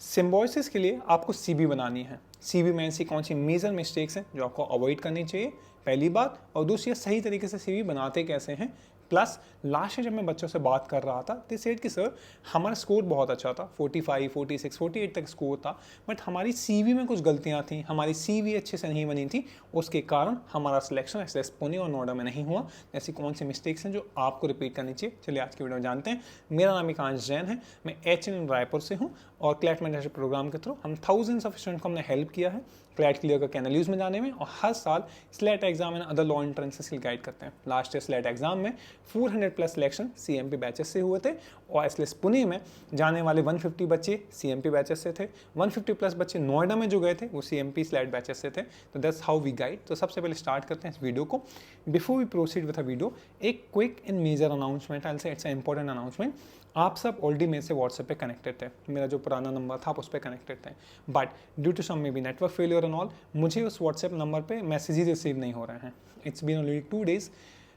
Symbiosis के लिए आपको सीबी बनानी है। सीबी में ऐसी कौन सी मेजर मिस्टेक्स हैं जो आपको अवॉइड करनी चाहिए, पहली बात। और दूसरी, सही तरीके से सीबी बनाते कैसे हैं। प्लस लास्ट में जब मैं बच्चों से बात कर रहा था तो सेड कि सर हमारा स्कोर बहुत अच्छा था, 45, 46, 48 तक स्कोर था, बट हमारी सीवी में कुछ गलतियां थी, हमारी सीवी अच्छे से नहीं बनी थी, उसके कारण हमारा सिलेक्शन एसएस पुणे और नोएडा में नहीं हुआ। ऐसी कौन सी मिस्टेक्स हैं जो आपको रिपीट करनी चाहिए, चलिए आज की वीडियो में जानते हैं। मेरा नाम एकांश जैन है, मैं एचएन रायपुर से हूँ और क्लैट मेंटरशिप प्रोग्राम के थ्रू हम थाउजेंड्स ऑफ स्टूडेंट को हमने हेल्प किया है क्लैट क्लियर का कैनल्यूज में जाने में, और हर साल slate exam and other law entrances के लिए गाइड करते हैं। लास्ट ईयर स्लेट एग्जाम में 400+ सिलेक्शन सीएमपी बैचेस से हुए थे और एसएस पुणे में जाने वाले 150 बच्चे सीएमपी बैचेस से थे, 150+ बच्चे नोएडा में जो गए थे वो सीएमपी स्लेट बैचेस से थे। तो दैट्स हाउ वी गाइड। तो सबसे पहले स्टार्ट करते हैं इस वीडियो को। Before we proceed with a video, एक quick and major announcement, I will say it's an important announcement. आप सब ऑलरेडी मेरे से व्हाट्सएप पे कनेक्टेड थे, मेरा जो पुराना नंबर था आप उस पर कनेक्टेड थे, but due to some maybe network failure and all, मुझे उस व्हाट्सएप नंबर पे मैसेजेस रिसीव नहीं हो रहे हैं। It's been only 2 days।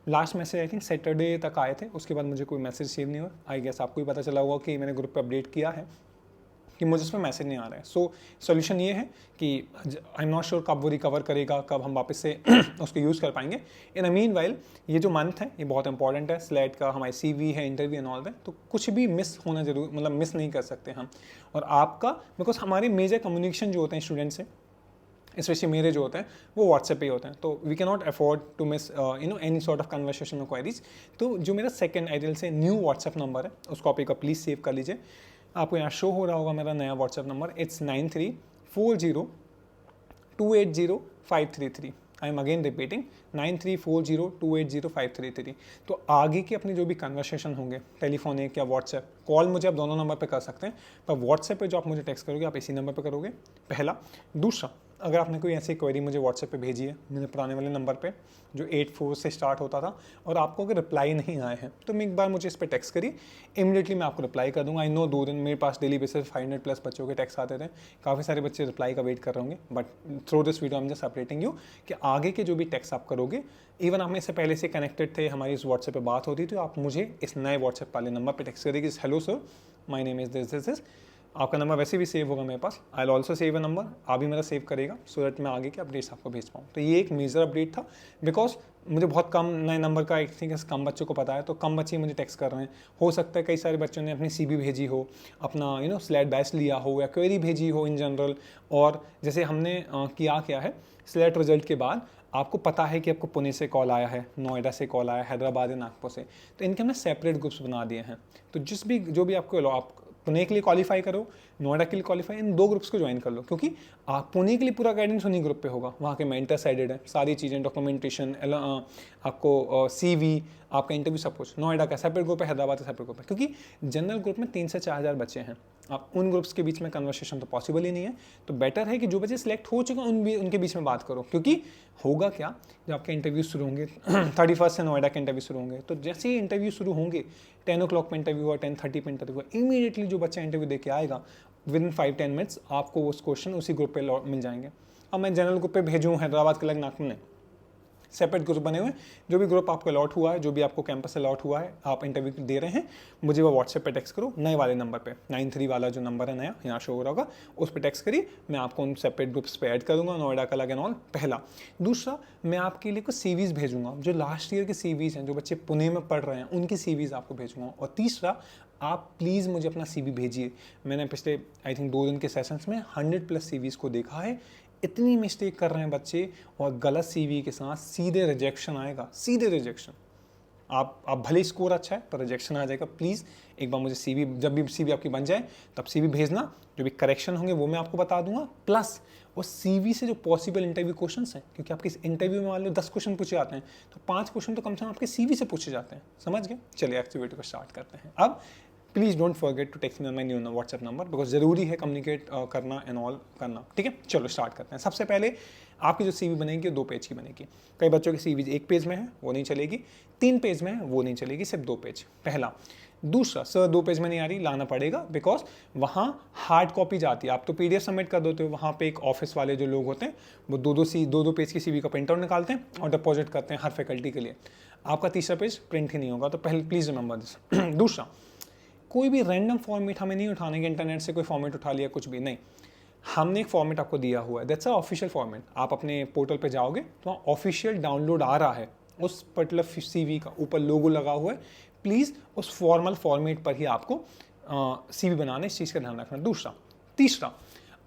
Last message I think Saturday तक आए थे, उसके बाद मुझे कोई मैसेज रिसीव नहीं हुआ। आई गेस आपको भी पता चला होगा कि मैंने ग्रुप पे अपडेट किया है कि मुझे उसमें मैसेज नहीं आ रहा है। सो सॉल्यूशन ये है कि आई एम नॉट श्योर कब वो रिकवर करेगा, कब हम वापस से उसको यूज़ कर पाएंगे। इन अ मीन वाइल ये जो मंथ है ये बहुत इंपॉर्टेंट है, स्लेट का हमारी सीवी है, इंटरव्यू एंड ऑल दैट, तो कुछ भी मिस होना जरूर, मतलब मिस नहीं कर सकते हम। और आपका, बिकॉज हमारे मेजर कम्युनिकेशन जो होते हैं स्टूडेंट से, स्पेशली मेरे जो होते हैं वो व्हाट्सएप पे ही होते हैं, तो we can not afford to miss any sort of conversation और क्वेरीज। तो जो मेरा सेकंड आइडियल से न्यू व्हाट्सएप नंबर है उसको आप एक प्लीज़ सेव कर लीजिए। आपको यहाँ शो हो रहा होगा मेरा नया WhatsApp number, it's 9340280533। I am again repeating 9340280533। तो आगे की अपनी जो भी कन्वर्सेशन होंगे, टेलीफोनिक या व्हाट्सएप कॉल, मुझे आप दोनों नंबर पे कर सकते हैं, पर व्हाट्सएप पे जो आप मुझे टेक्स्ट करोगे आप इसी नंबर पे करोगे, पहला। दूसरा, अगर आपने कोई ऐसी क्वेरी मुझे व्हाट्सएप पे भेजी है मेरे पुराने वाले नंबर पे जो 84 से स्टार्ट होता था, और आपको अगर रिप्लाई नहीं आए हैं तो मैं एक बार मुझे इस पर टेक्स्ट करिए, इमीडिएटली मैं आपको रिप्लाई कर दूंगा। आई नो 2 दिन मेरे पास डेली बेसिस 500+ बच्चों के टेक्स्ट आते थे, काफ़ी सारे बच्चे रिप्लाई का वेट कर रहे होंगे, but through this video I am just updating you कि आगे के जो भी टेक्स्ट आप करोगे, इवन आप में से पहले से कनेक्टेड थे, हमारी इस व्हाट्सएप पे बात होती थी, तो आप मुझे इस नए व्हाट्सएप वाले नंबर पर टेक्स्ट करिए, hello sir my name is this. आपका नंबर वैसे भी सेव होगा मेरे पास, I will also save a number, आप भी मेरा सेव करेगा सो दैट मैं आगे के अपडेट्स आपको भेज पाऊँ। तो ये एक मेजर अपडेट था, बिकॉज मुझे बहुत कम नए नंबर का आई थिंक कम बच्चों को पता है, तो कम बच्चे मुझे टेक्स्ट कर रहे हैं। हो सकता है कई सारे बच्चों ने अपनी सीबी भेजी हो, अपना स्लेट बैच लिया हो या क्वेरी भेजी हो इन जनरल, और जैसे हमने क्या है स्लेट रिजल्ट के बाद आपको पता है कि आपको पुणे से कॉल आया है, नोएडा से कॉल आया है, हैदराबाद या नागपुर से, तो इनके हमने सेपरेट ग्रुप्स बना दिए हैं। तो जो भी आपको आप पुणे के लिए क्वालिफाई करो, नोएडा के लिए क्वालिफाई, इन 2 ग्रुप्स को ज्वाइन कर लो, क्योंकि आप पुणे के लिए पूरा गाइडेंस उन्हीं ग्रुप पे होगा, वहाँ के मेंटर साइडेड है, सारी चीज़ें, डॉक्यूमेंटेशन, आपको सीवी, आपका इंटरव्यू, सब कुछ। नोएडा का सेपरेट ग्रुप है, हैदराबाद का सेपरेट ग्रुप है, क्योंकि जनरल ग्रुप में 3 से 4 हज़ार बच्चे हैं, आप उन ग्रुप्स के बीच में कन्वर्सेशन तो पॉसिबल ही नहीं है। तो बेटर है कि जो बच्चे सिलेक्ट हो चुके हैं उनके बीच में बात करो, क्योंकि होगा क्या, जब आपके इंटरव्यू शुरू होंगे 31 से नोएडा के इंटरव्यू शुरू होंगे, तो जैसे ही इंटरव्यू शुरू होंगे 10 o'clock पे इंटरव्यू हुआ, 10:30 पे इंटरव्यू हुआ, इमीडिएटली जो बच्चा इंटरव्यू दे के आएगा विद इन 5-10 मिनट्स आपको वो क्वेश्चन उसी ग्रुप पे मिल जाएंगे। अब मैं जनरल ग्रुप पे भेजूँ हैदराबाद के अलग, नागपुर में सेपरेट ग्रुप बने हुए हैं, जो भी ग्रुप आपको अलॉट हुआ है, जो भी आपको कैंपस से अलॉट हुआ है, आप इंटरव्यू दे रहे हैं, मुझे वो व्हाट्सएप पे टेक्स्ट करो, नए वाले नंबर पे 93 वाला जो नंबर है नया यहाँ शो हो रहा होगा, उस पर टेक्स्ट करिए, मैं आपको उन सेपरेट ग्रुप्स पे ऐड करूँगा, नोएडा का अलग एंड ऑल, पहला। दूसरा, मैं आपके लिए कुछ सीवीज़ भेजूंगा, जो लास्ट ईयर के सीवीज़ हैं, जो बच्चे पुणे में पढ़ रहे हैं उनकी सीवीज़ आपको भेजूंगा। और तीसरा, आप प्लीज़ मुझे अपना सीवी भेजिए। मैंने पिछले आई थिंक 2 दिन के सेशंस में 100+ सीवीज़ को देखा है, इतनी मिस्टेक कर रहे हैं बच्चे, और गलत सीवी के साथ सीधे रिजेक्शन आएगा, सीधे रिजेक्शन। आप भले स्कोर अच्छा है पर रिजेक्शन आ जाएगा। प्लीज़ एक बार मुझे सीवी, जब भी सीवी आपकी बन जाए तब सीवी भेजना, जो भी करेक्शन होंगे वो मैं आपको बता दूंगा, प्लस वो सीवी से जो पॉसिबल इंटरव्यू क्वेश्चंस हैं, क्योंकि आपके इस इंटरव्यू में मान लो 10 क्वेश्चन पूछे जाते हैं, तो 5 क्वेश्चन तो कम से कम आपके सीवी से पूछे जाते हैं, समझ गए। चलिए एक्टिविटी को स्टार्ट करते हैं। अब please don't forget to text me on my new WhatsApp number, because ज़रूरी है कम्युनिकेट करना एंड ऑल करना, ठीक है। चलो स्टार्ट करते हैं। सबसे पहले आपकी जो सीवी बनेगी 2 पेज की बनेगी। कई बच्चों की सीवी 1 पेज में है, वो नहीं चलेगी, 3 पेज में है, वो नहीं चलेगी, सिर्फ 2 पेज, पहला। दूसरा, सर 2 पेज में नहीं आ रही, लाना पड़ेगा, बिकॉज वहाँ हार्ड कॉपी जाती है, आप तो PDF सबमिट कर देते हो, वहाँ पे एक ऑफिस वाले जो लोग होते हैं वो 2-2 पेज की सीवी का प्रिंट आउट निकालते हैं और डिपॉजिट करते हैं हर फैकल्टी के लिए। आपका तीसरा पेज प्रिंट ही नहीं होगा, तो पहले प्लीज़ रिमेंबर दिस। दूसरा, कोई भी रैंडम फॉर्मेट हमें नहीं उठाने के, इंटरनेट से कोई फॉर्मेट उठा लिया कुछ भी नहीं, हमने एक फॉर्मेट आपको दिया हुआ है, दैट्स अ ऑफिशियल फॉर्मेट। आप अपने पोर्टल पे जाओगे तो वहाँ ऑफिशियल डाउनलोड आ रहा है उस पर्टिकुलर सीवी का, ऊपर लोगो लगा हुआ है। प्लीज़ उस फॉर्मल फॉर्मेट पर ही आपको सीवी बनाना, इस चीज़ का ध्यान रखना। दूसरा, तीसरा,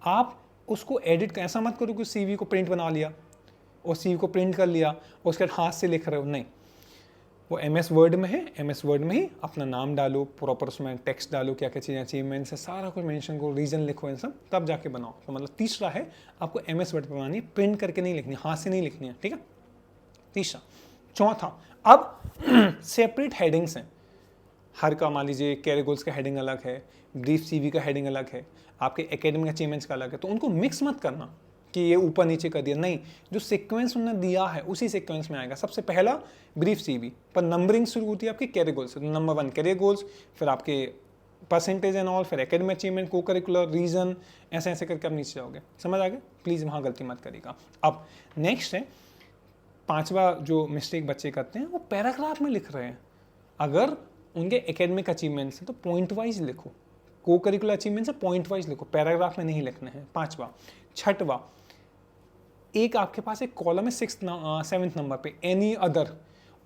आप उसको एडिट कर, ऐसा मत करो कि सीवी को प्रिंट बना लिया और सीवी को प्रिंट कर लिया और उसके बाद हाथ से लिख रहे हो, नहीं। वो MS वर्ड में है, MS वर्ड में ही अपना नाम डालो, प्रॉपर उसमें टेक्स्ट डालो, क्या क्या चीज़ें अचीवमेंट्स है, सारा कुछ मेंशन करो, रीज़न लिखो, इन सब, तब जाके बनाओ। तो मतलब तीसरा है, आपको MS वर्ड पर बनानी है, प्रिंट करके नहीं लिखनी, हाथ से नहीं लिखनी है, ठीक है, तीसरा। चौथा, अब सेपरेट हेडिंग्स हैं हर का, मान लीजिए कैरियर गोल्स का हेडिंग अलग है, ब्रीफ सीवी का हेडिंग अलग है, आपके एकेडमिक अचीवमेंट्स का अलग है, तो उनको मिक्स मत करना कि ये ऊपर नीचे कर दिया, नहीं, जो सीक्वेंस उन्होंने दिया है उसी सीक्वेंस में आएगा। सबसे पहला ब्रीफ सीवी पर नंबरिंग शुरू होती है आपकी कैरियर गोल्स से, नंबर 1 कैरियर गोल्स, फिर आपके परसेंटेज एंड ऑल, फिर एकेडमिक अचीवमेंट, को करिकुलर, रीजन, ऐसे ऐसे करके आप नीचे जाओगे। समझ आ गया? प्लीज़ वहाँ गलती मत करिएगा। अब नेक्स्ट है, पांचवा जो मिस्टेक बच्चे करते हैं, वो पैराग्राफ में लिख रहे हैं। अगर उनके एकेडमिक अचीवमेंट्स हैं तो पॉइंट वाइज लिखो, को करिकुलर अचीवमेंट्स है पॉइंट वाइज लिखो, पैराग्राफ में नहीं लिखने हैं। पांचवा। छठवा, एक आपके पास एक कॉलम है 7th नंबर पे, एनी अदर,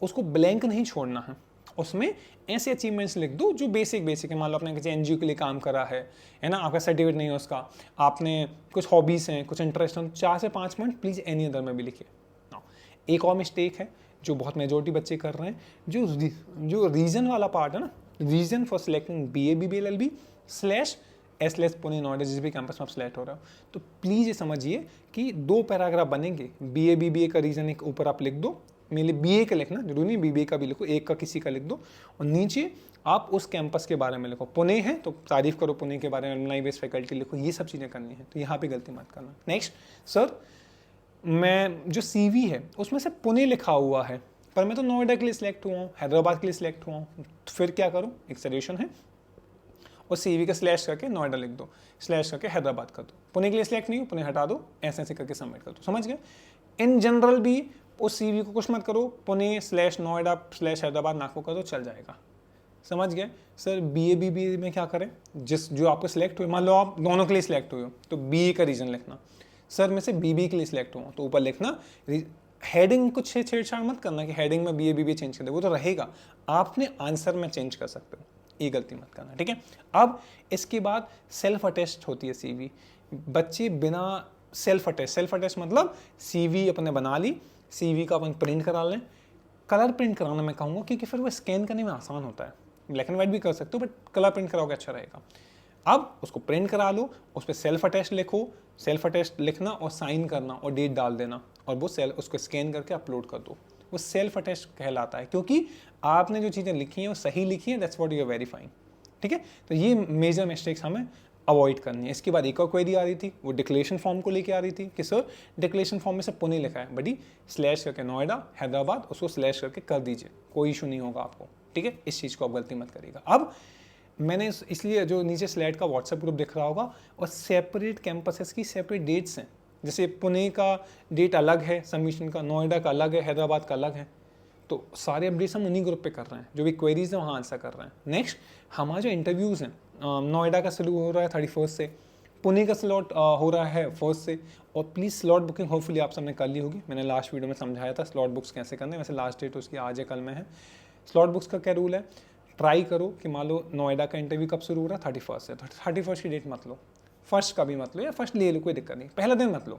उसको ब्लैंक नहीं छोड़ना है, उसमें ऐसे अचीवमेंट्स लिख दो जो बेसिक है। मान लो आपने किसी NGO के लिए काम करा है ना, आपका सर्टिफिकेट नहीं है उसका, आपने कुछ हॉबीज़ हैं, कुछ इंटरेस्ट हैं, 4 से 5 पॉइंट प्लीज़ एनी अदर में भी लिखिए। एक और मिस्टेक है जो बहुत मेजोरिटी बच्चे कर रहे हैं, जो रीज़न वाला पार्ट है ना, reason for selecting BA BBA LLB / Pune Noida जिस भी कैंपस में आप सिलेक्ट हो रहे हो, तो प्लीज़ ये समझिए कि 2 पैराग्राफ बनेंगे। BA BBA का रीज़न एक ऊपर आप लिख दो, मेरे BA का लिखना जरूरी नहीं, BBA का भी लिखो, एक का किसी का लिख दो, और नीचे आप उस कैंपस के बारे में लिखो। पुणे है तो तारीफ करो पुणे के बारे में, अलुमनाई बेस्ड फैकल्टी लिखो, ये सब चीज़ें करनी है, तो यहाँ पे गलती मत करना। नेक्स्ट, सर मैं जो CV है उसमें से पुणे लिखा हुआ है, पर मैं तो नोएडा के लिए सिलेक्ट हुआ हूँ, हैदराबाद के लिए सिलेक्ट हुआ हूँ, तो फिर क्या करूँ? एक सजेशन है, और CV का स्लैश करके नोएडा लिख दो, स्लैश करके हैदराबाद कर दो। पुणे के लिए सिलेक्ट नहीं हो, पुणे हटा दो, ऐसे ऐसे करके सबमिट कर दो। समझ गए? इन जनरल भी उस CV को कुछ मत करो, पुणे / नोएडा / हैदराबाद नागपुर कर दो, चल जाएगा। समझ गए? सर BA BBA में क्या करें? जो आपको सिलेक्ट हुए, मान लो आप दोनों के लिए सिलेक्ट हुए हो तो BA का रीज़न लिखना, सर मैं से BBA के लिए सिलेक्ट हुआ तो ऊपर लिखना। हेडिंग कुछ छेड़छाड़ मत करना कि हेडिंग में BA BBA चेंज कर दे, वो तो रहेगा, आपने आंसर में चेंज कर सकते हो, ये गलती मत करना, ठीक है। अब इसके बाद सेल्फ अटेस्ट होती है CV। बच्चे बिना सेल्फ अटेस्ट मतलब CV अपने बना ली, CV का अपन प्रिंट करा लें। कलर प्रिंट कराना मैं कहूँगा, क्योंकि फिर वो स्कैन करने में आसान होता है। ब्लैक एंड वाइट भी कर सकते हो, बट कलर प्रिंट कराओगे अच्छा रहेगा। अब उसको प्रिंट करा लो, उस पर सेल्फ अटेस्ट लिखो, सेल्फ अटेस्ट लिखना और साइन करना और डेट डाल देना, और वो उसको स्कैन करके अपलोड कर दो। वो सेल्फ अटेस्ट कहलाता है, क्योंकि आपने जो चीज़ें लिखी हैं वो सही लिखी हैं, that's what you are verifying, ठीक है। तो ये मेजर मिस्टेक्स हमें अवॉइड करनी है। इसके बाद एक और क्वेरी आ रही थी, वो डिक्लेरेशन फॉर्म को लेके आ रही थी कि सर डिक्लेरेशन फॉर्म में से पुणे लिखा है, बड़ी स्लैश करके नोएडा हैदराबाद उसको स्लैश करके कर दीजिए, कोई इशू नहीं होगा आपको, ठीक है। इस चीज़ को आप गलती मत करिएगा। अब मैंने इसलिए जो नीचे स्लाइड का व्हाट्सएप ग्रुप दिख रहा होगा, और सेपरेट कैंपसेस की सेपरेट डेट्स हैं, जैसे पुणे का डेट अलग है सबमिशन का, नोएडा का अलग है, हैदराबाद का अलग है, तो सारे अपडेट्स हम उन्हीं ग्रुप पे कर रहे हैं, जो भी क्वेरीज हैं वहाँ आंसर कर रहे हैं। नेक्स्ट, हमारा जो इंटरव्यूज़ हैं, नोएडा का शुरू हो रहा है 31 से, पुणे का स्लॉट हो रहा है 1 से, और प्लीज़ स्लॉट बुकिंग होपफुली आप सबने कर ली होगी। मैंने लास्ट वीडियो में समझाया था स्लॉट बुक्स कैसे करने, वैसे लास्ट डेट उसकी आज है कल में है। स्लॉट बुक्स का क्या रूल है, ट्राई करो कि मान लो नोएडा का इंटरव्यू कब शुरू हो रहा है 31 से, तो 31 की डेट मत लो, फर्स्ट का भी मत लो, या फर्स्ट ले लो, कोई दिक्कत नहीं, पहला दिन मत लो।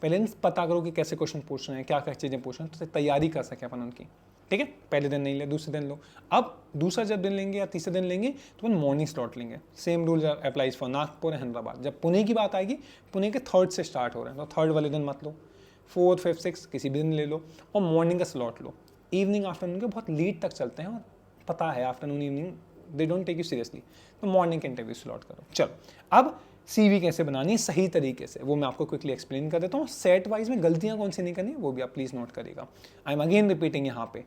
पहले दिन पता करो कि कैसे क्वेश्चन पूछ रहे हैं, क्या क्या चीज़ें पूछ रहे हैं, तो तैयारी कर सके अपन उनकी, ठीक है। पहले दिन नहीं ले, दूसरे दिन लो। अब दूसरा जब दिन लेंगे या तीसरे दिन लेंगे तो अपन मॉर्निंग स्लॉट लेंगे। Same rule applies for Nagpur Hyderabad. जब पुणे की बात आएगी, पुणे के 3rd से स्टार्ट हो रहे हैं, तो 3rd वाले दिन मत लो, 4th 5th 6th किसी भी दिन ले लो, और मॉर्निंग का स्लॉट लो। इवनिंग आफ्टरनून के बहुत लेट तक चलते हैं, और पता है afternoon evening they don't take you seriously, तो मॉर्निंग के इंटरव्यू स्लॉट करो। चलो, अब CV कैसे बनानी है सही तरीके से, वो मैं आपको क्विकली एक्सप्लेन कर देता हूँ। सेट वाइज में गलतियाँ कौन सी नहीं करनी, वो भी आप प्लीज़ नोट करिएगा। आई एम अगेन रिपीटिंग यहाँ पे,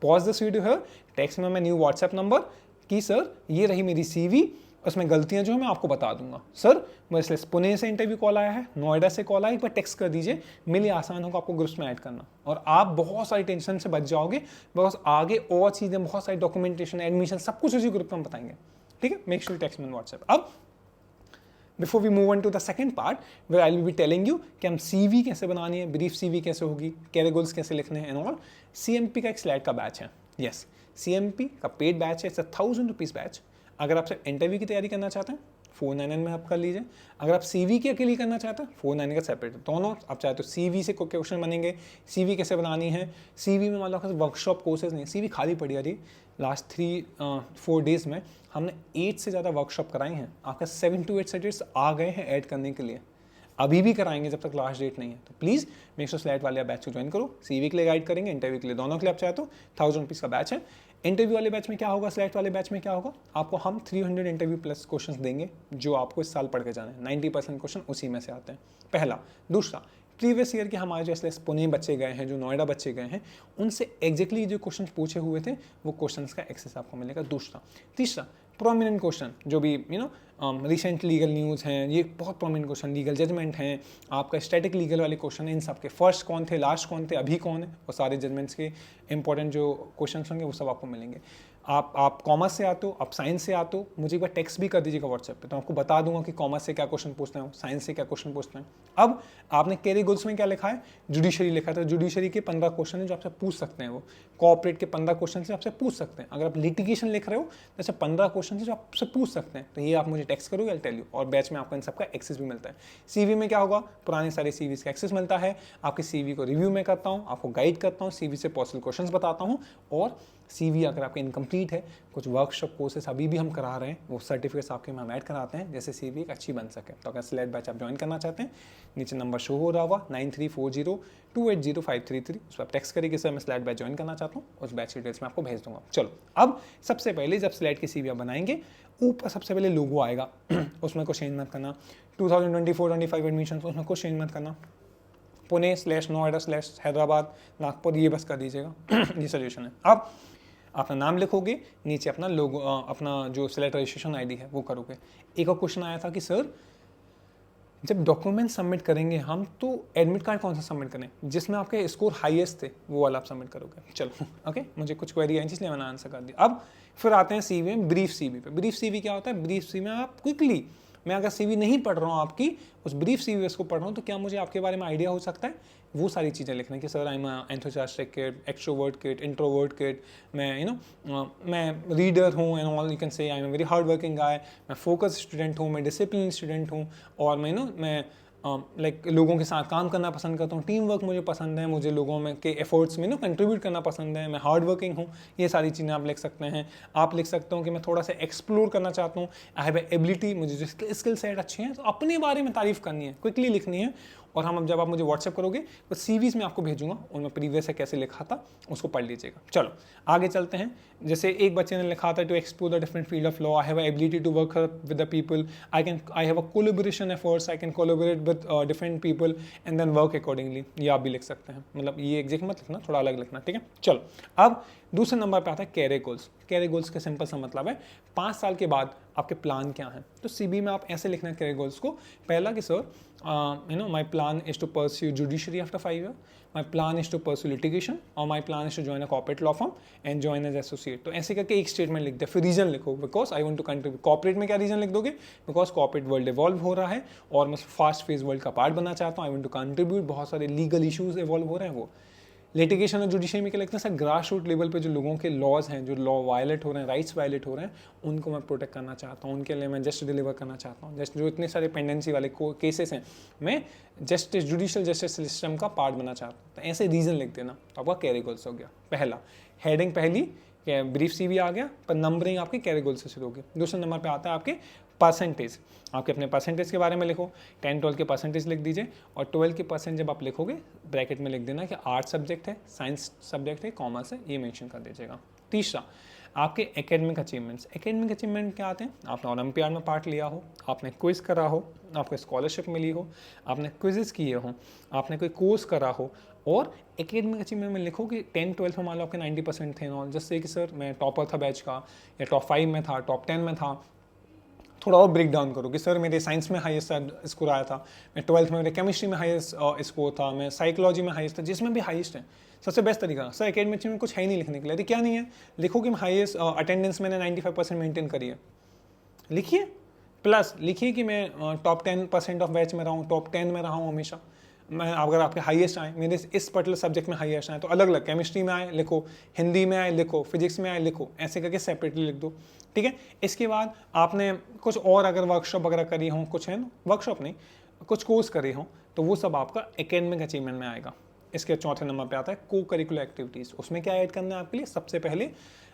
पॉज दिस वीडियो है, टेक्स्ट में मैं न्यू व्हाट्सएप नंबर कि सर ये रही मेरी CV, उसमें गलतियाँ जो है मैं आपको बता दूंगा। सर वैसे पुणे से इंटरव्यू कॉल आया है, नोएडा से कॉल आया, एक बार टेक्स्ट कर दीजिए, मेरे लिए आसान होगा आपको ग्रुप्स में ऐड करना, और आप बहुत सारी टेंशन से बच जाओगे। बस आगे और चीज़ें, बहुत सारी डॉक्यूमेंटेशन, एडमिशन, सब कुछ उसी ग्रुप में हम बताएंगे, ठीक है, make sure you text me on WhatsApp. अब before we move on to the second part where I will be telling you कि हम सीवी कैसे बनानी है, ब्रीफ सीवी कैसे होगी, कैरियर गोल्स कैसे लिखने हैं एंड ऑल। सीएमपी का एक स्लाइड का बैच है, यस सीएमपी का पेड बैच है, इट्स 1000 रुपीज़ बैच। अगर आप सिर्फ इंटरव्यू की तैयारी करना चाहते हैं 499 में आप कर लीजिए। अगर आप सीवी के अकेले करना चाहते हैं 499 का सेपरेट है। दोनों आप चाहे तो सीवी से कोई क्वेश्चन बनेंगे, सीवी कैसे बनानी है, सीवी में मान लो वर्कशॉप कोर्सेज नहीं, सीवी खाली पड़ी आ रही। लास्ट 3-4 डेज में हमने 8 से ज़्यादा वर्कशॉप कराए हैं, आपका 7 to 8 सब्जेक्ट्स आ गए हैं ऐड करने के लिए, अभी भी कराएंगे जब तक लास्ट डेट नहीं है। तो प्लीज़ मेक श्योर स्लाइड वाले बैच को ज्वाइन करो। सीवी के लिए गाइड करेंगे, इंटरव्यू के लिए, दोनों के लिए आप चाहे तो 1000 रुपीज़ का बैच है। इंटरव्यू वाले बैच में क्या होगा, स्लाइड वाले बैच में क्या होगा, आपको हम 300 इंटरव्यू प्लस क्वेश्चंस देंगे जो आपको इस साल पढ़ के जाने हैं। 90% क्वेश्चन उसी में से आते हैं, पहला। दूसरा, प्रीवियस ईयर के हमारे जो एसएलएस पुणे बच्चे गए हैं, जो नोएडा बच्चे गए हैं, उनसे एग्जैक्टली जो क्वेश्चन पूछे हुए थे वो क्वेश्चंस का एक्सेस आपको मिलेगा। दूसरा, तीसरा, प्रोमिनेंट क्वेश्चन जो भी रिसेंट लीगल न्यूज़ हैं, ये बहुत प्रोमिनेंट क्वेश्चन, लीगल जजमेंट हैं, आपका स्टैटिक लीगल वाले क्वेश्चन हैं, इन सब के फर्स्ट कौन थे, लास्ट कौन थे, अभी कौन है, वो सारे जजमेंट्स के इंपॉर्टेंट जो क्वेश्चन होंगे वो सब आपको मिलेंगे। आप कॉमर्स से आते हो, आप साइंस से आते हो, मुझे एक बार टेक्स्ट भी कर दीजिएगा व्हाट्सएप पे, तो आपको बता दूंगा कि कॉमर्स से क्या क्वेश्चन पूछते हैं, साइंस से क्या क्वेश्चन पूछते हैं। अब आपने कैरियर गोल्स में क्या लिखा है, जुडिशरी लिखा था, जुडिशरी के 15 क्वेश्चन है जो आपसे पूछ सकते हैं, वो कोऑपरेट के 15 क्वेश्चन से आपसे पूछ सकते हैं। अगर आप लिटिगेशन लिख रहे हो तो ऐसे 15 क्वेश्चन है जो आपसे पूछ सकते हैं, तो ये आप मुझे टेक्स्ट करोगे, आई टेल यू। और बैच में आपको इन सबका एक्सेस भी मिलता है। सीवी में क्या होगा, पुराने सारे सीवीज का एक्सेस मिलता है, आपके सीवी को रिव्यू में करता हूँ, आपको गाइड करता हूँ, सीवी से पॉसिबल क्वेश्चंस बताता हूँ। और सीवी अगर आपका इनकम्प्लीट है, कुछ वर्कशॉप कोर्सेस अभी भी हम करा रहे हैं, वो सर्टिफिकेट्स आपके में हम ऐड कराते हैं जैसे सीवी एक अच्छी बन सके। तो अगर सिलेक्ट बैच आप ज्वाइन करना चाहते हैं, नीचे नंबर शो हो रहा होगा 9340280533, उस पर आप टेक्स्ट करिए कि सर मैं स्लाइड बैच ज्वाइन करना चाहता हूँ, उस बैच डिटेल्स मैं आपको भेज दूंगा। चलो, अब सबसे पहले जब स्लाइड की सीवी आप बनाएंगे, ऊपर सबसे पहले लोगो आएगा, उसमें कुछ चेंज मत करना। 2024-25 एडमिशन, उसमें कुछ चेंज मत करना। पुणे/नोएडा/हैदराबाद नागपुर, ये बस कर दीजिएगा। ये सजेशन है। अब अपना नाम लिखोगे, नीचे अपना लोगो, अपना जो सिलेक्ट रजिस्ट्रेशन आईडी है वो करोगे। एक और क्वेश्चन आया था कि सर जब डॉक्यूमेंट सबमिट करेंगे हम, तो एडमिट कार्ड कौन सा सबमिट करें, जिसमें आपके स्कोर हाईएस्ट थे वो वाला आप सबमिट करोगे। चलो ओके, मुझे कुछ क्वेरी आई इसलिए मैंने आंसर कर दिया। अब फिर आते हैं सीवी में, ब्रीफ सीवी पे। ब्रीफ सीवी क्या होता है, ब्रीफ सीवी में आप क्विकली, मैं अगर सीवी नहीं पढ़ रहा हूँ आपकी, उस ब्रीफ सीवी को पढ़ रहा हूँ, तो क्या मुझे आपके बारे में आइडिया हो सकता है, वो सारी चीज़ें लिखने की। Sir I am enthusiastic kid, extrovert kid, introvert kid, मैं मैं रीडर हूँ and all, you can say I am very hard working गाय, मैं फोकस स्टूडेंट हूँ, मैं डिसिप्लिन स्टूडेंट हूँ, और मैं लाइक लोगों के साथ काम करना पसंद करता हूँ, टीम वर्क मुझे पसंद है, मुझे लोगों में के एफर्ट्स में कंट्रीब्यूट करना पसंद है, मैं हार्ड वर्किंग हूँ। ये सारी चीज़ें आप लिख सकते हैं। आप लिख सकते हो कि मैं थोड़ा सा एक्सप्लोर करना चाहता हूँ, आई हैव एबिलिटी, मुझे जो स्किल सेट अच्छी हैं, तो अपने बारे में तारीफ करनी है, क्विकली लिखनी है। और हम जब आप मुझे व्हाट्सएप करोगे तो सीवीज में आपको भेजूंगा, उनमें प्रीवियस से कैसे लिखा था उसको पढ़ लीजिएगा। चलो आगे चलते हैं। जैसे एक बच्चे ने लिखा था, to explore the different field of law, I have ability to work with the people, I have a collaboration efforts, I can collaborate with different people and then work accordingly. ये आप भी लिख सकते हैं, मतलब ये एग्जैक्ट मत लिखना, थोड़ा अलग लिखना, ठीक है। चलो अब दूसरे नंबर पे आता है कैरियर गोल्स। कैरियर गोल्स का सिंपल सा मतलब है 5 साल के बाद आपके प्लान क्या हैं। तो सीबी में आप ऐसे लिखना है कैरियर गोल्स को, पहला कि sir my plan is to pursue judiciary after 5 years, my plan is to pursue litigation, और my plan is to join a corporate law firm and join as associate. तो ऐसे करके एक स्टेटमेंट लिख दे, फिर रीजन लिखो, because I want to contribute. Corporate में क्या रीजन लिख दोगे, बिकॉज कॉर्पोरेट वर्ल्ड इवॉल्व हो रहा है और मैं फास्ट फेज वर्ल्ड का पार्ट बनना चाहता हूँ, आई वांट टू कंट्रीब्यूट, बहुत सारे लीगल इशूज इवॉल्व हो रहे हैं। वो लिटिगेशन और जुडिशरी में क्या लगता है सर, ग्रास रूट लेवल पे जो लोगों के लॉज हैं, जो लॉ वायलेट हो रहे हैं, राइट्स वायलेट हो रहे हैं, उनको मैं प्रोटेक्ट करना चाहता हूँ, उनके लिए मैं जस्ट डिलीवर करना चाहता हूँ। जस्ट जो इतने सारे पेंडेंसी वाले केसेस हैं, मैं जस्टिस, जुडिशियल जस्टिस सिस्टम का पार्ट बनना चाहता हूँ। तो ऐसे रीजन लिख देना, तो आपका कैरियर गोल्स हो गया। पहला हेडिंग, पहली ब्रीफ सीवी आ गया, पर नंबरिंग आपके कैरियर गोल से शुरू होगी। दूसरे नंबर पे आता है आपके परसेंटेज। आपके अपने परसेंटेज के बारे में लिखो, 10-12 के परसेंटेज लिख दीजिए, और 12 के परसेंट जब आप लिखोगे ब्रैकेट में लिख देना कि आर्ट्स सब्जेक्ट है, साइंस सब्जेक्ट है, कॉमर्स है, ये मेंशन कर दीजिएगा। तीसरा आपके एकेडमिक अचीवमेंट्स। एकेडमिक अचीवमेंट क्या आते हैं, आपने ओलंपियाड में पार्ट लिया हो, आपने क्विज करा हो, आपको स्कॉलरशिप मिली हो, आपने क्विजेस किए हो, आपने कोई कोर्स करा हो, और एकेडमिक अचीवमेंट में लिखो कि 10-12 में मान लो आपके 90% थे नॉल, जैसे कि सर मैं टॉपर था बैच का, या टॉप 5 में था, टॉप 10 में था। थोड़ा और ब्रेक डाउन करो कि सर मेरे साइंस में हाईएस्ट स्कोर आया था, मैं 12th में मेरे केमिस्ट्री में हाईएस्ट स्कोर था, मैं साइकोलॉजी में हाईएस्ट था, जिसमें भी हाईएस्ट है। सबसे बेस्ट तरीका, सर एकेडमिक में कुछ है ही नहीं लिखने के लिए, क्या नहीं है, लिखो कि हाईएस्ट अटेंडेंस मैंने 95% मेंटेन करी है, लिखिए, प्लस लिखिए कि मैं टॉप 10% ऑफ बैच में रहा हूँ, टॉप 10 में रहा हूँ हमेशा। मैं अगर आपके हाईएस्ट आए, मेरे इस पर्टिकुलर सब्जेक्ट में हाईएस्ट आए, तो अलग अलग, केमिस्ट्री में आए लिखो, हिंदी में आए लिखो, फिजिक्स में आए लिखो, ऐसे करके सेपरेटली लिख दो, ठीक है। इसके बाद आपने कुछ और अगर वर्कशॉप वगैरह करी हो, कुछ है ना, वर्कशॉप नहीं, कुछ कोर्स करे हो, तो वो सब आपका एकेडमिक अचीवमेंट में आएगा। इसके चौथे नंबर पे आता है को करिकुलर एक्टिविटीज़। उसमें क्या ऐड करना है आपके लिए? सबसे पहले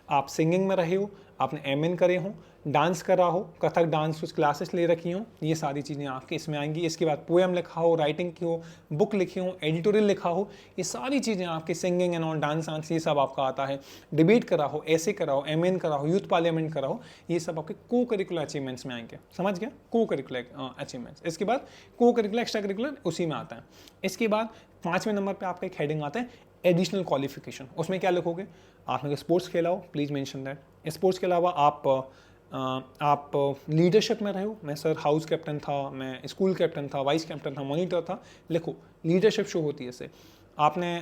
आप सिंगिंग में रहे हो, आपने एमएन करे हो, डांस करा हो, कथक डांस कुछ क्लासेस ले रखी हो, ये सारी चीज़ें आपके इसमें आएंगी। इसके बाद पोएम लिखा हो, राइटिंग की हो, बुक लिखी हो, एडिटोरियल लिखा हो, ये सारी चीज़ें आपकी सिंगिंग एंड ऑन डांस आंस ये सब आपका आता है। डिबेट करा हो, ऐसे करा हो, एमएन करा हो, यूथ पार्लियामेंट करा हो, ये सब आपके को करिकुलर अचीवमेंट्स में आएंगे। समझ गया? को करिकुलर अचीवमेंट्स। इसके बाद को करिकुलर एक्स्ट्रा करिकुलर उसी में आता है। इसके बाद 5वें नंबर पर आपका एक हेडिंग आता है एडिशनल क्वालिफिकेशन। उसमें क्या लिखोगे? आपने अगर स्पोर्ट्स खेला हो, प्लीज़ मेंशन दैट। स्पोर्ट्स के अलावा आप लीडरशिप में रहे हो, मैं सर हाउस कैप्टन था, मैं स्कूल कैप्टन था, वाइस कैप्टन था, मॉनिटर था, लिखो, लीडरशिप शो होती है इससे। आपने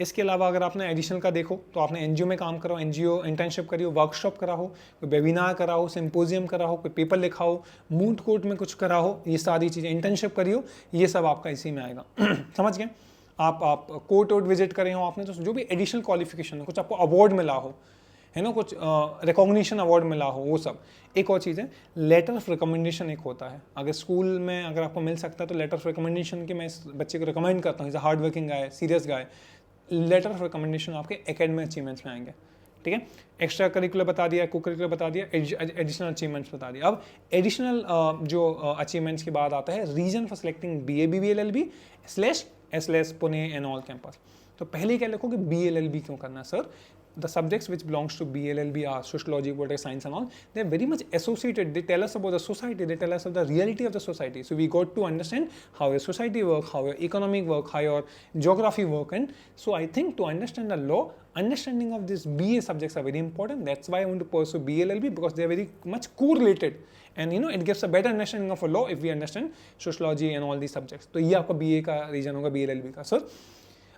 इसके अलावा अगर आपने एडिशनल का देखो तो आपने एनजीओ में काम करा हो, एनजीओ इंटर्नशिप करी हो, वर्कशॉप करा हो, कोई वेबिनार करा हो, सिंपोजियम करा हो, कोई पेपर लिखा हो, मूड कोर्ट में कुछ करा हो, ये सारी चीज़ें इंटर्नशिप करी हो, ये सब आपका इसी में आएगा। समझ गए? आप कोर्ट वोट विजिट करे हो आपने, तो जो भी एडिशनल क्वालिफिकेशन है, कुछ आपको अवार्ड मिला हो, है ना, कुछ रिकॉग्निशन अवार्ड मिला हो, वो सब। एक और चीज़ है, लेटर ऑफ रिकमेंडेशन एक होता है। अगर स्कूल में अगर आपको मिल सकता है तो लेटर ऑफ रिकमेंडेशन के मैं इस बच्चे को रिकमेंड करता हूँ, is a hard working guy, serious guy, letter of recommendation आपके एकेडमिक अचीवमेंट्स में आएंगे, ठीक है। एक्स्ट्रा करिकुलर बता दिया, को करिकुलर बता दिया, एडिशनल अचीवमेंट्स बता दिया। अब एडिशनल जो अचीवमेंट्स के बाद आता है reason for selecting BA BB LLB / Pune and all campus. तो पहले क्या लिखोगे? BLLB क्यों करना है sir? The subjects which belongs to BLLB are sociology, politics, science and all. They're very much associated. They tell us about the society. They tell us of the reality of the society. So we got to understand how your society work, how your economic work, how your geography work. And so I think to understand the law, understanding of these BA subjects are very important. That's why I want to pursue BLLB, because they are very much correlated. And it gives a better understanding of a law if we understand sociology and all these subjects. तो ये आपका BA का reason होगा BLLB का। Sir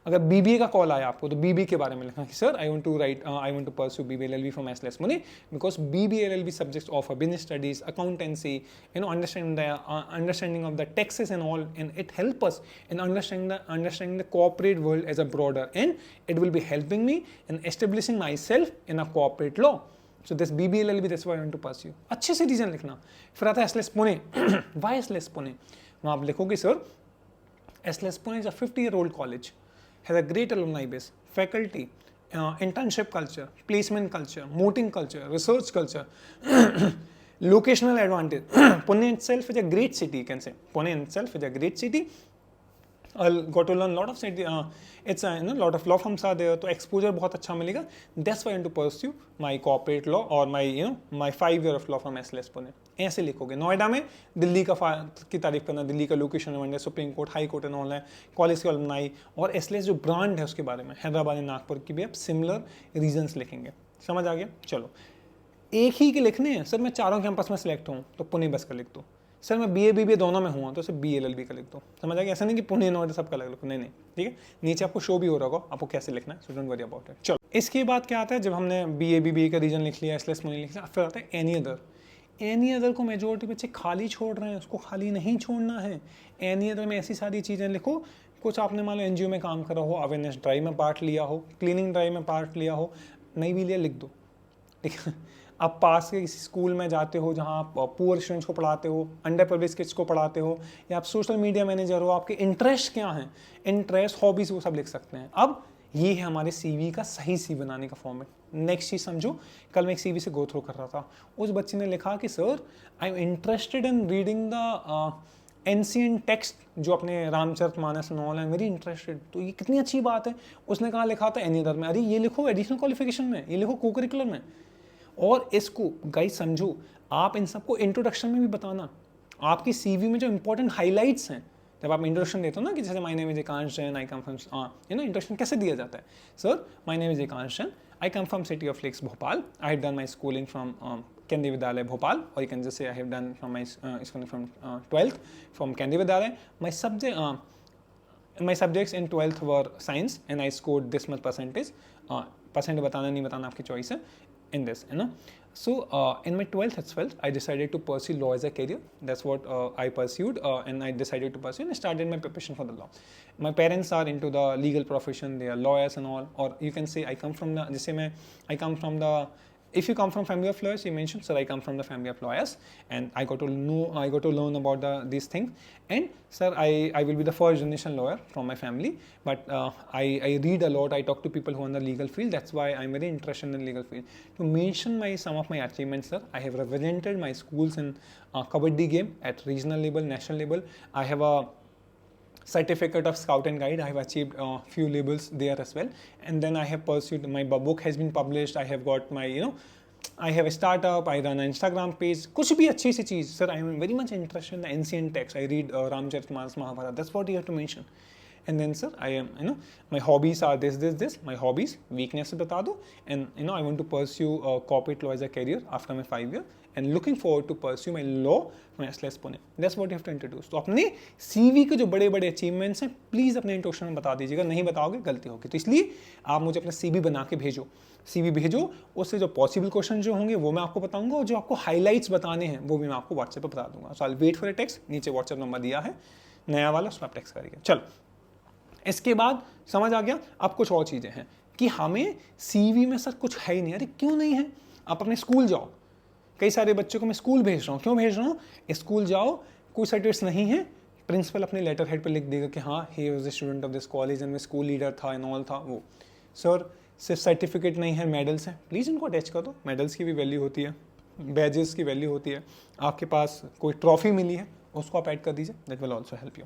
अगर BBA का call आया आपको तो BBA के बारे में लिखना कि sir I want to pursue BBA from SLS Pune because BBA LLB subjects offer business studies, accountancy, understanding of the taxes and all, and it help us in understanding the corporate world as a broader, and it will be helping me in establishing myself in a corporate law. So this BBA LLB, that's why I want to pursue. अच्छे से reason लिखना। फिर आता है SLS Pune. Why SLS Pune? वहाँ आप लिखोगे sir SLS Pune is a 50-year-old college, has a great alumni base, faculty, internship culture, placement culture, moting culture, research culture, locational advantage. Pune itself is a great city, you can say. Pune itself is a great city. I got to learn lot of city. It's a lot of law firms are there, तो exposure बहुत अच्छा मिलेगा. That's why I want to pursue my corporate law or my 5 year of law firm SLS Pune. ऐसे लिखोगे। नोएडा में दिल्ली की तारीफ करना, दिल्ली का लोकेशन है, supreme court, high court and all है, कॉलेज के अलुमनाई, और SLS जो ब्रांड है उसके बारे में, हैदराबाद एंड नागपुर की भी आप सिमिलर रीजन्स लिखेंगे। समझ आ गया? चलो, एक ही के लिखने हैं सर, मैं चारों कैंपस में सिलेक्ट हूँ तो पुणे बस का लिख दो। सर मैं BA BBA दोनों में हुआ तो सिर्फ BLLB का लिख दो। समझ आ गया? ऐसा नहीं कि पुणे नोएडा सबका अलग लिखो, नहीं, ठीक है। नीचे आपको शो भी हो रहा होगा आपको कैसे लिखना है, so don't worry about it. चलो, इसके बाद क्या आता है? जब हमने BA BBA का रीजन लिख लिया, SLS पुणे लिख लिया, फिर आता है एनी अदर को मेजोरिटी बच्चे खाली छोड़ रहे हैं, उसको खाली नहीं छोड़ना है। एनी अदर में ऐसी सारी चीज़ें लिखो, कुछ आपने मान लो NGO में काम करा हो, अवेयरनेस ड्राइव में पार्ट लिया हो, क्लीनिंग ड्राइव में पार्ट लिया हो, नहीं भी लिया लिख दो, ठीक है। आप पास के किसी स्कूल में जाते हो जहाँ आप पुअर स्टूडेंट्स को पढ़ाते हो, अंडर प्रिविलेज्ड किड्स को पढ़ाते हो, या आप सोशल मीडिया मैनेजर हो, आपके इंटरेस्ट क्या हैं, इंटरेस्ट, हॉबीज़, वो सब लिख सकते हैं। अब ये है हमारे CV का सही CV बनाने का फॉर्मेट। नेक्स्ट चीज़ समझो, कल मैं एक CV से गो थ्रू कर रहा था, उस बच्चे ने लिखा कि sir I am interested in reading the ancient text, जो अपने Ramcharitmanas and all, I am very interested. तो ये कितनी अच्छी बात है। उसने कहा लिखा था एनी अदर में, अरे ये लिखो एडिशनल क्वालिफिकेशन में, ये लिखो को करिकुलर में। और इसको गाइस समझो, आप इन सबको इंट्रोडक्शन में भी बताना। आपकी CV में जो इंपॉर्टेंट हाईलाइट्स हैं, जब आप इंट्रोडक्शन देते हो ना, कि जैसे my name is Ekansh Jain, I come from, introduction कैसे दिया जाता है? Sir my name is Ekansh Jain, I come from city of lakes Bhopal, I have done my schooling from Kendriya Vidyalaya Bhopal, और you can just say I have done from my schooling from 12th from Kendriya Vidyalaya. My subjects in 12th were science and I scored this much percentage. Percent बताना नहीं बताना आपकी choice है। in this, you know. So in my 12th as well, I decided to pursue law as a career. That's what I pursued, and I decided to pursue, and I started my preparation for the law. My parents are into the legal profession, they are lawyers and all, or you can say I come from the, जैसे मैं I come from the, if you come from family of lawyers, you mentioned, sir, I come from the family of lawyers, and I got to learn about these things. And sir, I will be the first generation lawyer from my family, but I read a lot. I talk to people who are in the legal field. That's why I'm very interested in the legal field. To mention some of my achievements, sir, I have represented my schools in kabaddi game at regional level, national level. I have a certificate of scout and guide. I have achieved a few labels there as well, and then I have pursued, my book has been published. I have got my, you know, I have a startup, I run an Instagram page. कुछ भी अच्छी सी चीज़, sir, I am very much interested in the ancient texts. I read Ramcharitmanas, Mahabharata. That's what you have to mention. And then, sir, I am, you know, my hobbies are this. My hobbies, weaknesses बता दो, and you know, I want to pursue corporate law as a career after my 5 year, and looking forward to pursue my law from SLS Pune. That's what you have to introduce. तो अपने CV के जो बड़े achievements हैं, please अपने introduction में बता दीजिएगा. नहीं बताओगे गलती होगी. तो इसलिए आप मुझे अपना CV बना के भेजो. CV भेजो, उससे जो पॉसिबल क्वेश्चन जो होंगे वो मैं आपको बताऊंगा, और जो आपको हाईलाइट्स बताने हैं वो भी मैं आपको व्हाट्सएप पे बता दूंगा. So I wait for a text. नीचे व्हाट्सएप नंबर दिया है नया वाला, उसमें आप टेक्स्ट करिएगा. चलो, इसके बाद समझ आ गया. अब कुछ और चीज़ें हैं कि हमें CV में सर कुछ है ही नहीं. अरे क्यों नहीं है? आप अपने स्कूल जाओ. कई सारे बच्चों को मैं स्कूल भेज रहा हूँ. क्यों भेज रहा हूँ? स्कूल जाओ, कोई सर्टिफिकेट्स नहीं है, प्रिंसिपल अपने लेटर हेड पर लिख देगा कि हाँ, he was the student of this college and मैं स्कूल लीडर था एंड ऑल था. वो सर सिर्फ सर्टिफिकेट नहीं है, मेडल्स हैं, प्लीज़ इनको अटैच कर दो. मेडल्स की भी वैल्यू होती है, बैजेस की वैल्यू होती है. आपके पास कोई ट्रॉफी मिली है, उसको आप ऐड कर दीजिए. That will also help you.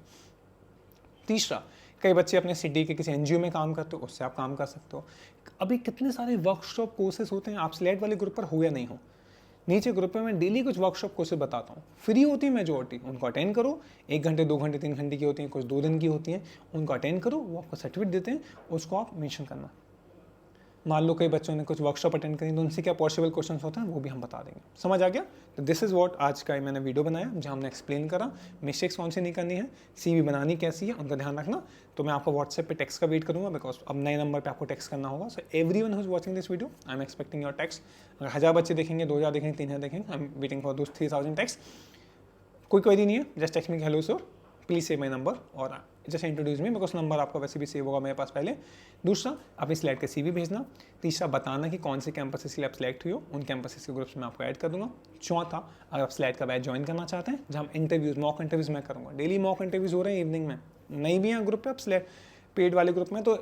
तीसरा, कई बच्चे अपने सिटी के किसी NGO में काम करते हो, उससे आप काम कर सकते हो. अभी कितने सारे वर्कशॉप कोर्सेज होते हैं. आप स्लेट वाले ग्रुप पर हो या नहीं हो, नीचे ग्रुप में मैं डेली कुछ वर्कशॉप कोर्सेज बताता हूँ. फ्री होती है मेजोरिटी, उनको अटेंड करो. 1 घंटे 2 घंटे 3 घंटे की होती हैं, कुछ 2 दिन की होती हैं. उनको अटेंड करो, वो आपको सर्टिफिकेट देते हैं, उसको आप मेंशन करना. मान लो कई बच्चों ने कुछ वर्कशॉप अटेंड करी, तो उनसे क्या पॉसिबल क्वेश्चन होते हैं वो भी हम बता देंगे. समझ आ गया? तो दिस इज़ व्हाट आज का मैंने वीडियो बनाया, जहाँ हमने एक्सप्लेन करा मिस्टेक्स कौन सी नहीं करनी है, CV बनानी कैसी है, उनका ध्यान रखना. तो मैं आपको व्हाट्सएप पे टेक्स्ट का वेट करूँगा, बिकॉज अब नए नंबर पे आपको टेक्स्ट करना होगा. So everyone who is watching this video, I am expecting your text. अगर 1000 बच्चे देखेंगे, 2000 देखेंगे, 3000 देखेंगे, I am waiting for those 3000 text. कोई क्वेरी नहीं है, just text me hello sir, please save my number और जैसे इंट्रोड्यूस मी, बिकॉज नंबर आपका वैसे भी सेव होगा मेरे पास पहले. दूसरा, अपनी स्लेट के CV भेजना. तीसरा, बताना कि कौन से कैंपस से आप सिलेक्ट हुई हो, उन कैंपस के ग्रुप्स में आपको ऐड कर दूंगा. चौथा, अगर आप स्लेट का बैच ज्वाइन करना चाहते हैं, जहाँ इंटरव्यूज, मॉक इंटरव्यूज मैं करूँगा. डेली मॉक इंटरव्यूज हो रहे हैं इवनिंग में. नहीं भी हैं ग्रुप पे आप स्लेट पेड वाले ग्रुप में, तो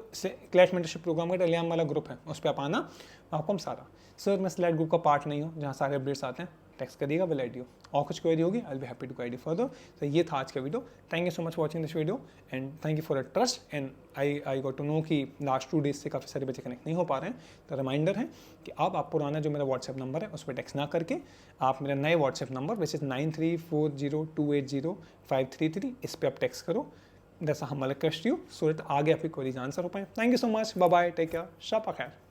क्लैश मेंटरशिप प्रोग्राम का टेलीग्राम वाला ग्रुप है, उस पर आप आना. आपको हम सारा, सर मैं स्लेट ग्रुप का पार्ट नहीं हूँ जहाँ सारे अपडेट्स आते हैं, टेक्स्ट करिएगा, विल आईडी हो. और कुछ क्वेरी होगी, I will be happy to guide you further. तो ये था आज का video. Thank you so much watching this video, and thank you for a trust. And I got to know कि लास्ट 2 डेज से काफ़ी सारे बच्चे कनेक्ट नहीं हो पा रहे हैं. तो रिमाइंडर है कि अब आप पुराना जो मेरा व्हाट्सएप नंबर है उस पर टेक्स्ट ना करके आप मेरा नए व्हाट्सएप नंबर विच इज़ 9340280533, इस पर आप टेक्स्ट करो. दैट्स हम रिक्वेस्ट यू, सो दैट आगे आपकी क्वेरीज आंसर हो पाए. Thank you so much. Bye bye, take care, शब खैर.